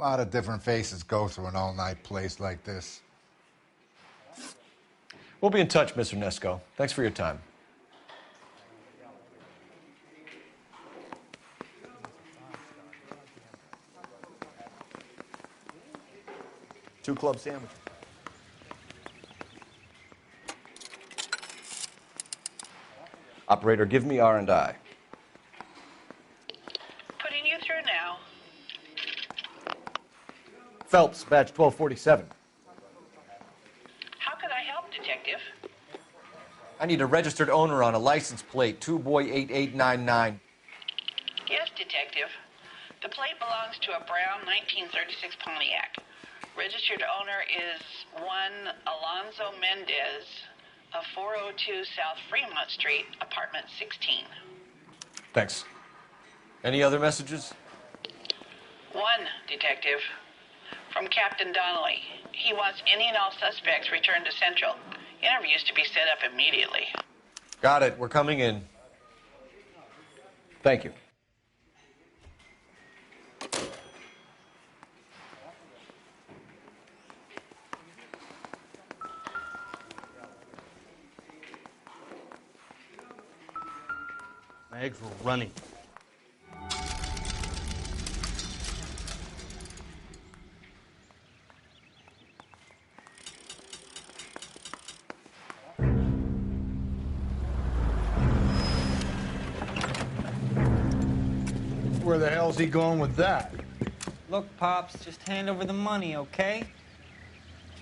lot of different faces go through an all-night place like this. We'll be in touch, Mr. Nesco. Thanks for your time. Two club sandwiches. Operator, give me R&I. Putting you through now. Phelps, badge 1247. How can I help, Detective? I need a registered owner on a license plate, 2boy8899. Yes, Detective. The plate belongs to a brown 1936 Pontiac. Registered owner is one Alonzo Mendez of 402 South Fremont Street, apartment 16. Thanks. Any other messages? One, Detective. From Captain Donnelly. He wants any and all suspects returned to Central. Interviews to be set up immediately. Got it. We're coming in. Thank you. My eggs were running. Where the hell's he going with that? Look, Pops, just hand over the money, okay?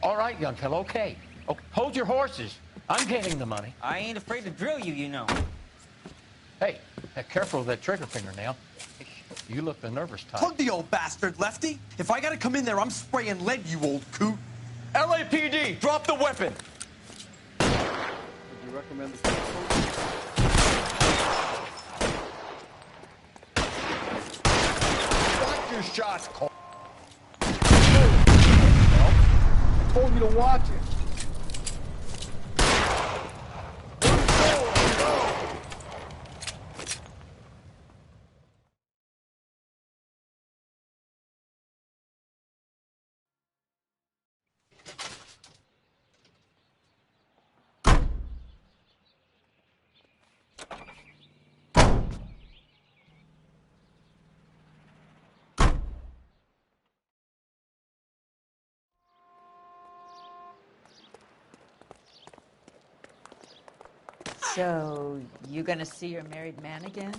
All right, young fellow, okay. Oh, hold your horses. I'm getting the money. I ain't afraid to drill you, you know. Hey, careful with that trigger fingernail. You look the nervous type. Plug the old bastard, Lefty. If I gotta come in there, I'm spraying lead, you old coot. LAPD, drop the weapon! Would you recommend the Watch your shots, Cole. I told you to watch it. So, you gonna see your married man again?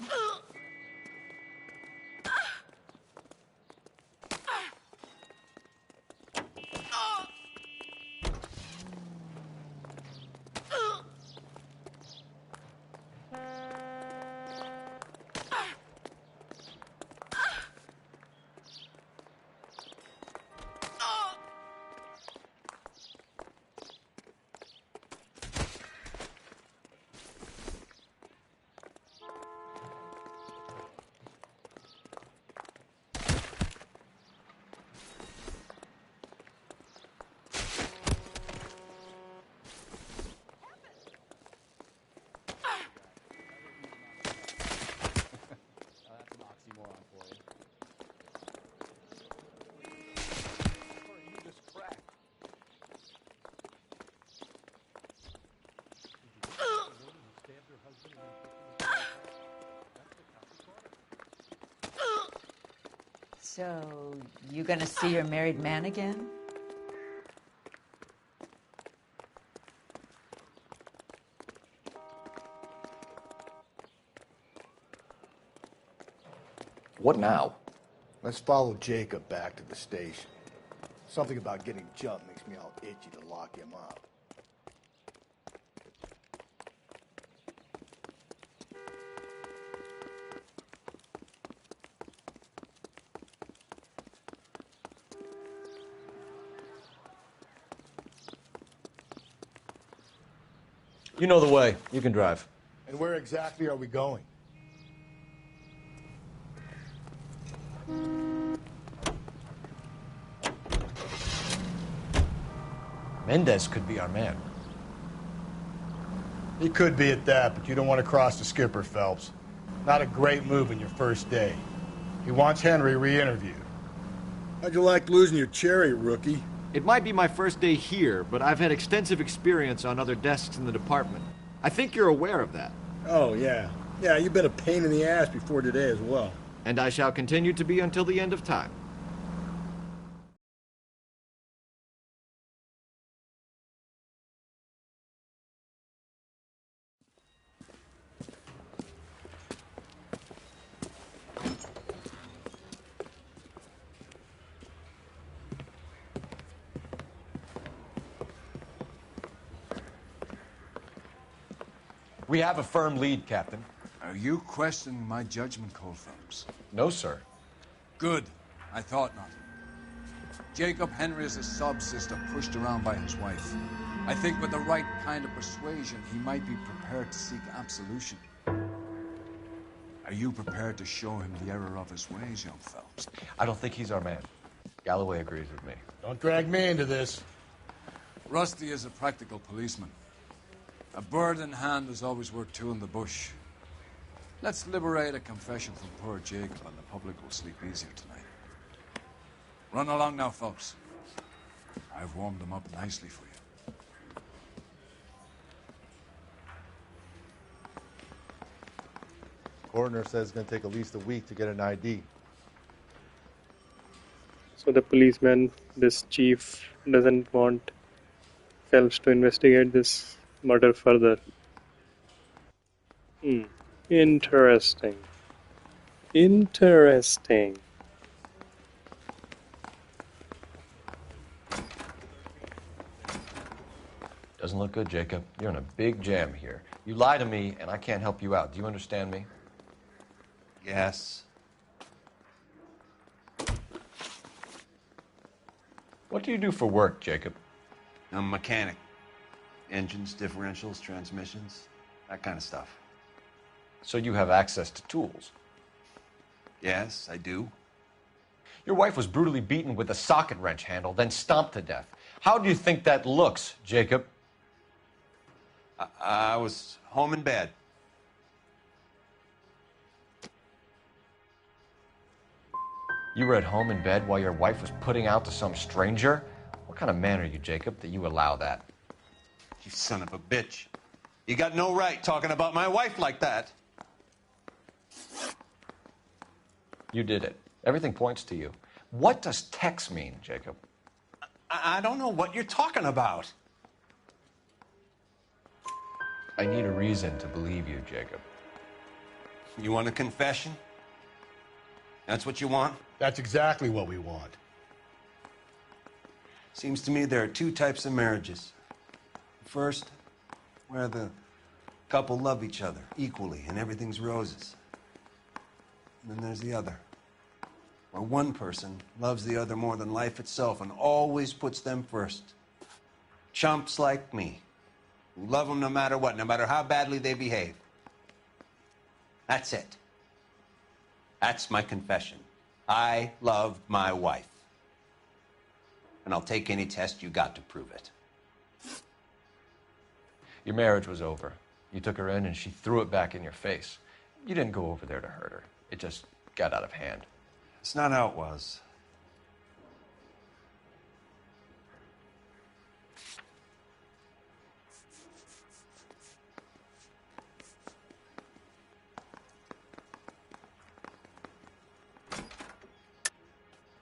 So, you gonna see your married man again? What now? Let's follow Jacob back to the station. Something about getting jumped makes me all itchy to lock him up. You know the way. You can drive. And where exactly are we going? Mendez could be our man. He could be at that, but you don't want to cross the skipper, Phelps. Not a great move in your first day. He wants Henry re-interviewed. How'd you like losing your cherry, rookie? It might be my first day here, but I've had extensive experience on other desks in the department. I think you're aware of that. Oh, yeah. Yeah, you've been a pain in the ass before today as well. And I shall continue to be until the end of time. We have a firm lead, Captain. Are you questioning my judgment, Cole Phelps? No, sir. Good. I thought not. Jacob Henry is a sub-sister pushed around by his wife. I think with the right kind of persuasion, he might be prepared to seek absolution. Are you prepared to show him the error of his ways, young Phelps? I don't think he's our man. Galloway agrees with me. Don't drag me into this. Rusty is a practical policeman. A bird in hand is always worth two in the bush. Let's liberate a confession from poor Jacob, and the public will sleep easier tonight. Run along now, Phelps. I've warmed them up nicely for you. Coroner says it's going to take at least a week to get an ID. So the policeman, this chief, doesn't want Phelps to investigate this murder further. Interesting. Interesting. Doesn't look good, Jacob. You're in a big jam here. You lie to me, and I can't help you out. Do you understand me? Yes. What do you do for work, Jacob? I'm a mechanic. Engines, differentials, transmissions, that kind of stuff. So you have access to tools? Yes, I do. Your wife was brutally beaten with a socket wrench handle, then stomped to death. How do you think that looks, Jacob? I was home in bed. You were at home in bed while your wife was putting out to some stranger? What kind of man are you, Jacob, that you allow that? You son of a bitch. You got no right talking about my wife like that. You did it. Everything points to you. What does Tex mean, Jacob? I don't know what you're talking about. I need a reason to believe you, Jacob. You want a confession? That's what you want? That's exactly what we want. Seems to me there are two types of marriages. First, where the couple love each other equally and everything's roses. And then there's the other, where one person loves the other more than life itself and always puts them first. Chumps like me, who love them no matter what, no matter how badly they behave. That's it. That's my confession. I love my wife. And I'll take any test you got to prove it. Your marriage was over. You took her in and she threw it back in your face. You didn't go over there to hurt her. It just got out of hand. It's not how it was.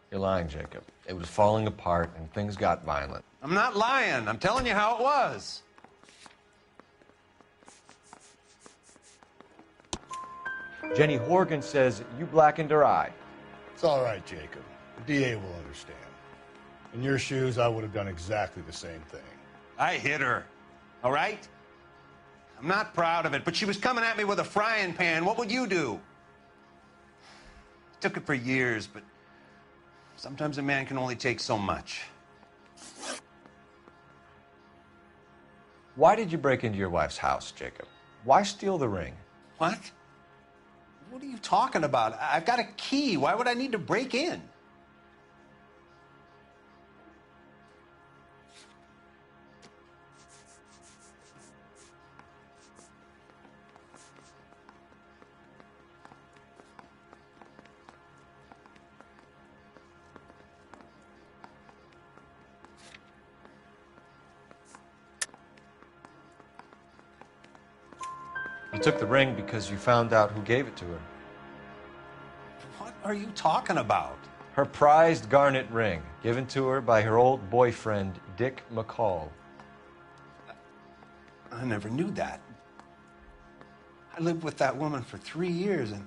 You're lying, Jacob. It was falling apart and things got violent. I'm not lying. I'm telling you how it was. Jenny Horgan says you blackened her eye. It's all right, Jacob. The DA will understand. In your shoes, I would have done exactly the same thing. I hit her, all right? I'm not proud of it, but she was coming at me with a frying pan. What would you do? Took it for years, but sometimes a man can only take so much. Why did you break into your wife's house, Jacob? Why steal the ring? What? What are you talking about? I've got a key. Why would I need to break in? You took the ring because you found out who gave it to her. What are you talking about? Her prized garnet ring, given to her by her old boyfriend, Dick McCall. I never knew that. I lived with that woman for 3 years, and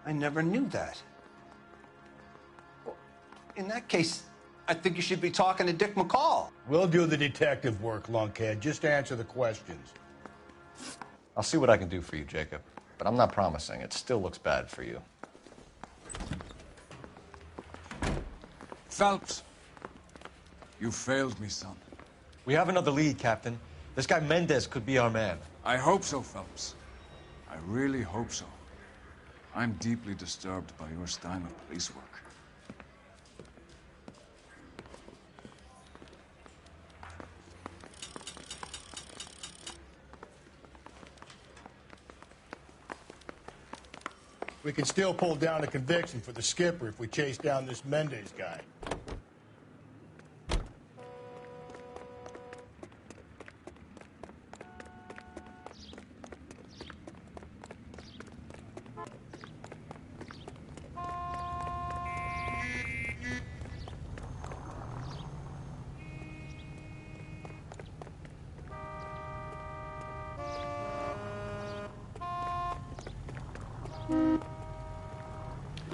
I never knew that. Well, in that case, I think you should be talking to Dick McCall. We'll do the detective work, lunkhead. Just answer the questions. I'll see what I can do for you, Jacob, but I'm not promising. It still looks bad for you. Phelps, you failed me, son. We have another lead, Captain. This guy Mendez could be our man. I hope so, Phelps. I really hope so. I'm deeply disturbed by your style of police work. We can still pull down a conviction for the skipper if we chase down this Mendez guy.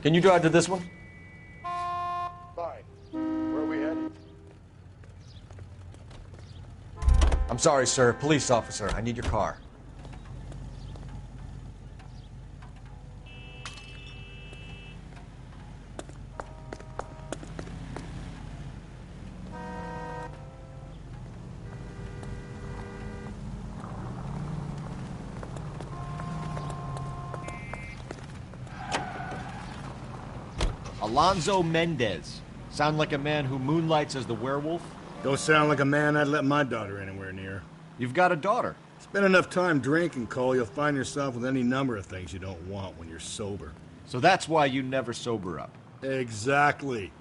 Can you drive to this one? Fine. Where are we headed? I'm sorry, sir. Police officer. I need your car. Alonzo Mendez. Sound like a man who moonlights as the werewolf? Don't sound like a man I'd let my daughter anywhere near. You've got a daughter. Spend enough time drinking, Cole, you'll find yourself with any number of things you don't want when you're sober. So that's why you never sober up. Exactly.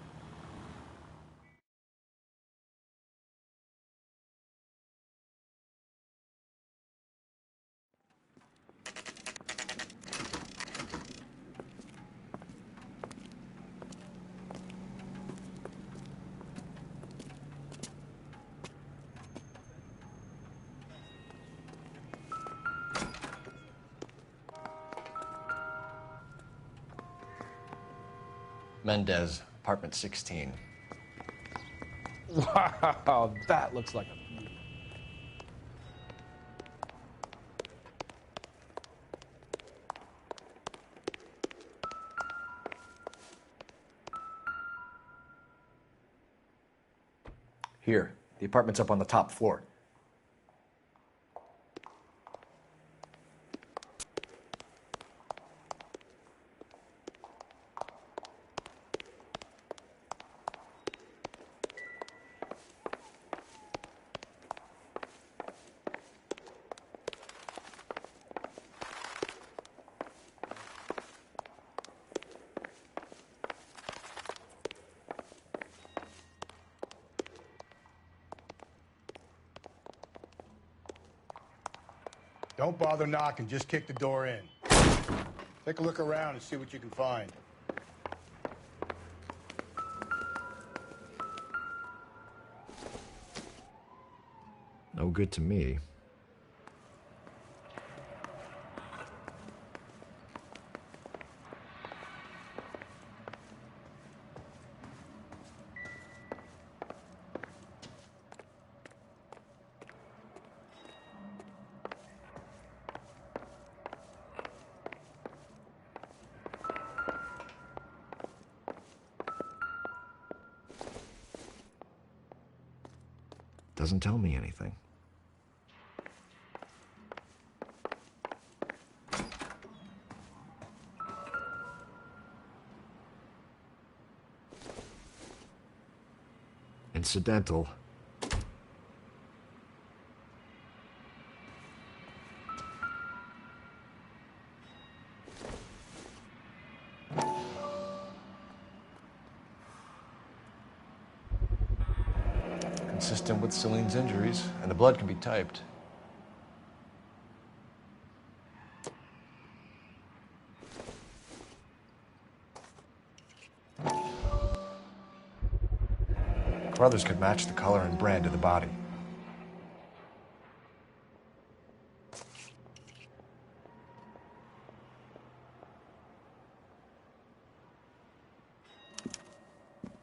Mendez, apartment 16. Wow, that looks like a beauty. Here, the apartment's up on the top floor. Don't bother knocking, just kick the door in. Take a look around and see what you can find. No good to me. Doesn't tell me anything. Incidental. Consistent with Celine's injuries, and the blood can be typed. Brothers could match the color and brand of the body.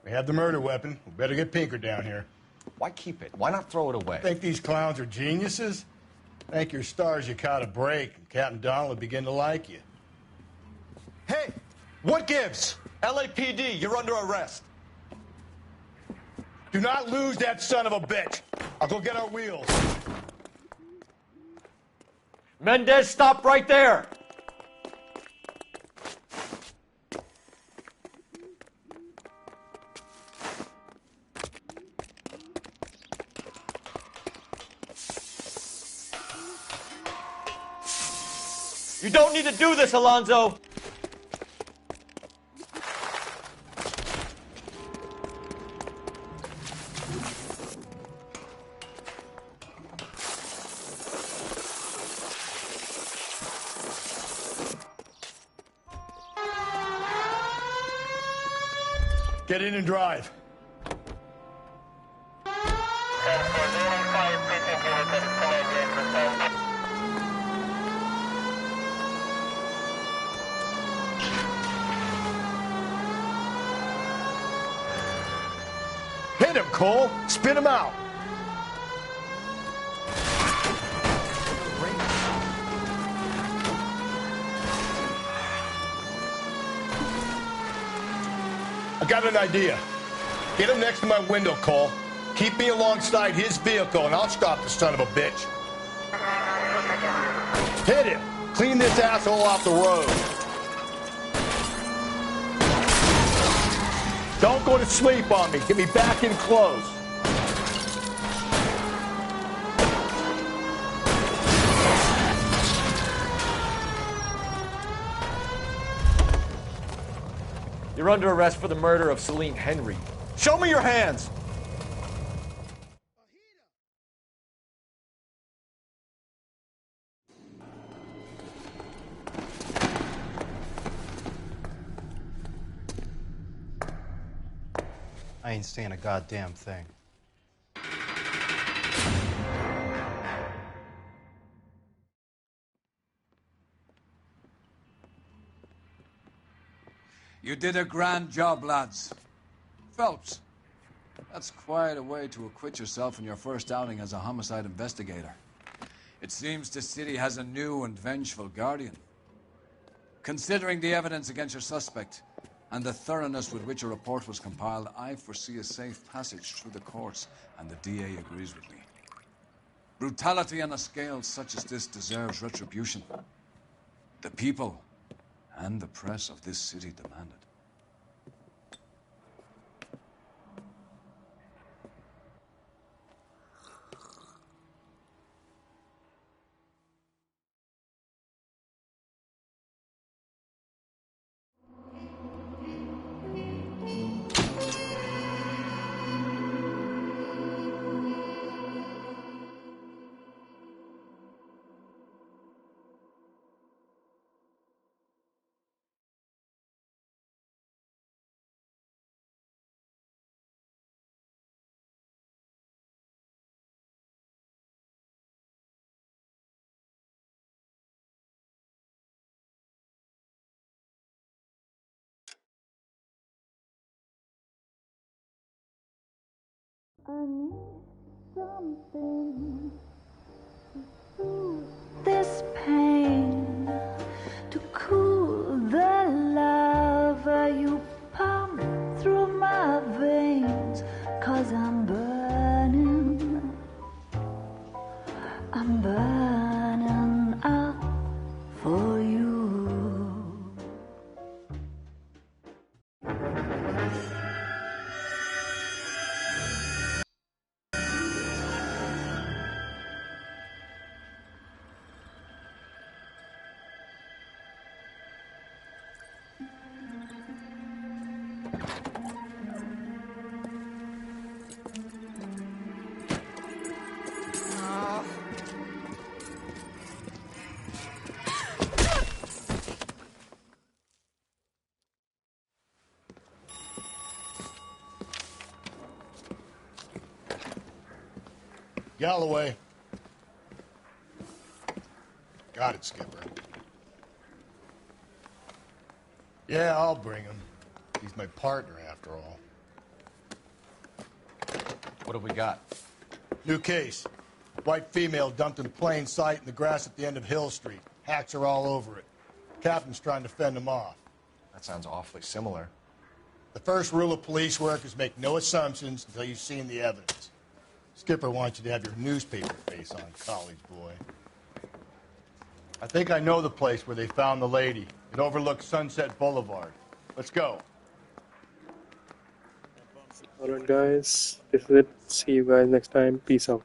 We have the murder weapon. We better get Pinker down here. Why keep it? Why not throw it away? Think these clowns are geniuses? Thank your stars you caught a break, and Captain Donald will begin to like you. Hey, what gives? LAPD, you're under arrest. Do not lose that son of a bitch. I'll go get our wheels. Mendez, stop right there. You don't need to do this, Alonzo. Get in and drive. Hit him, Cole. Spin him out. I got an idea. Get him next to my window, Cole. Keep me alongside his vehicle, and I'll stop the son of a bitch. Hit him. Clean this asshole off the road. Don't go to sleep on me. Get me back in close. You're under arrest for the murder of Celine Henry. Show me your hands! I ain't saying a goddamn thing. You did a grand job, lads. Phelps, that's quite a way to acquit yourself in your first outing as a homicide investigator. It seems the city has a new and vengeful guardian. Considering the evidence against your suspect and the thoroughness with which a report was compiled, I foresee a safe passage through the courts, and the DA agrees with me. Brutality on a scale such as this deserves retribution. The people and the press of this city demand it. I need something to soothe this pain, to cool the lava you pump through my veins, 'cause I'm burning up for you. Galloway. Got it, Skipper. Yeah, I'll bring him. He's my partner, after all. What have we got? New case. White female dumped in plain sight in the grass at the end of Hill Street. Hats are all over it. Captain's trying to fend them off. That sounds awfully similar. The first rule of police work is make no assumptions until you've seen the evidence. Skipper wants you to have your newspaper face on, college boy. I think I know the place where they found the lady. It overlooks Sunset Boulevard. Let's go. Alright guys, this is it. See you guys next time. Peace out.